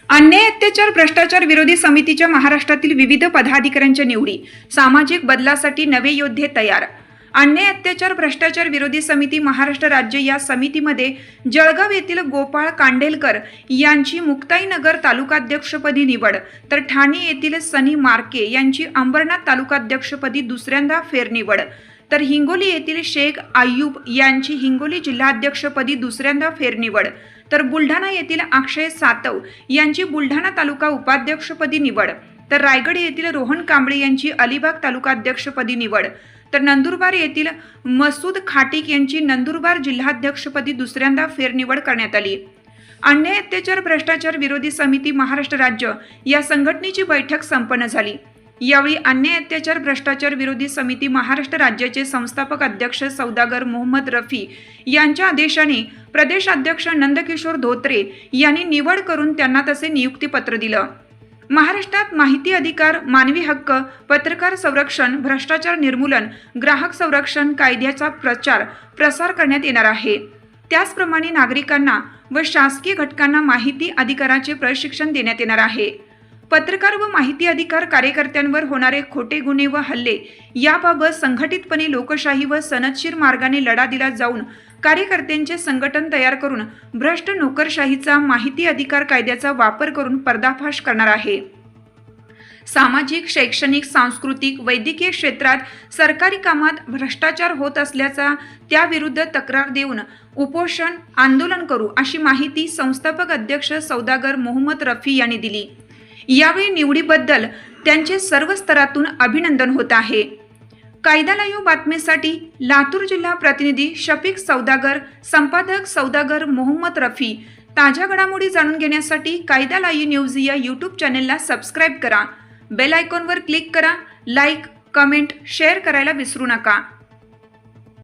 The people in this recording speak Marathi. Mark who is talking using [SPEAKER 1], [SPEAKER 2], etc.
[SPEAKER 1] अन्याय अत्याचार भ्रष्टाचार विरोधी समितीच्या महाराष्ट्रातील विविध पदाधिकाऱ्यांच्या निवडी, सामाजिक बदलासाठी नवे योद्धे तयार। अन्याय अत्याचार भ्रष्टाचार विरोधी समिती महाराष्ट्र राज्य या समितीमध्ये जळगाव येथील गोपाळ कांडेलकर यांची मुक्ताईनगर तालुकाध्यक्षपदी निवड, तर ठाणे येथील सनी मार्के यांची अंबरनाथ तालुकाध्यक्षपदी दुसऱ्यांदा फेरनिवड, तर हिंगोली येथील शेख आयुब यांची हिंगोली जिल्हाध्यक्षपदी दुसऱ्यांदा फेरनिवड, तर बुलढाणा येथील अक्षय सातव यांची बुलढाणा तालुका उपाध्यक्षपदी निवड, तर रायगड येथील रोहन कांबळे यांची अलिबाग तालुकाध्यक्षपदी निवड, तर नंदुरबार येथील मसूद खाटिक यांची नंदुरबार जिल्हाध्यक्षपदी दुसऱ्यांदा फेरनिवड करण्यात आली। अन्याय अत्याचार भ्रष्टाचार विरोधी समिती महाराष्ट्र राज्य या संघटनेची बैठक संपन्न झाली। यावेळी अन्याय अत्याचार भ्रष्टाचार विरोधी समिती महाराष्ट्र राज्याचे संस्थापक अध्यक्ष सौदागर मोहम्मद रफी यांच्या आदेशाने प्रदेशाध्यक्ष नंदकिशोर धोत्रे यांनी निवड करून त्यांना तसे नियुक्तीपत्र दिलं। महाराष्ट्रात माहिती अधिकार, मानवी हक्क, पत्रकार संरक्षण, भ्रष्टाचार निर्मूलन, ग्राहक संरक्षण कायद्याचा प्रचार प्रसार करण्यात येणार आहे। त्याचप्रमाणे नागरिकांना व शासकीय घटकांना माहिती अधिकाराचे प्रशिक्षण देण्यात येणार आहे। पत्रकार व माहिती अधिकार कार्यकर्त्यांवर होणारे खोटे गुन्हे व हल्ले याबाबत संघटितपणे लोकशाही व सनदशीर मार्गाने लढा दिला जाऊन कार्यकर्त्यांचे संघटन तयार करून भ्रष्ट नोकरशाहीचा माहिती अधिकार कायद्याचा वापर करून पर्दाफाश करणार आहे। सामाजिक, शैक्षणिक, सांस्कृतिक, वैद्यकीय क्षेत्रात सरकारी कामात भ्रष्टाचार होत असल्याचा त्याविरुद्ध तक्रार देऊन उपोषण आंदोलन करू अशी माहिती संस्थापक अध्यक्ष सौदागर मोहम्मद रफी यांनी दिली। यावेळी निवडीबद्दल त्यांचे सर्व स्तरातून अभिनंदन होत आहे। कायदा लाईव्ह बातमीसाठी लातूर जिल्हा प्रतिनिधी शफीक सौदागर, संपादक सौदागर मोहम्मद रफी। ताज्या घडामोडी जाणून घेण्यासाठी कायदा लाईव्ह न्यूज या यूट्यूब चॅनलला सबस्क्राईब करा, बेल आयकॉनवर क्लिक करा, लाईक, कमेंट, शेअर करायला विसरू नका।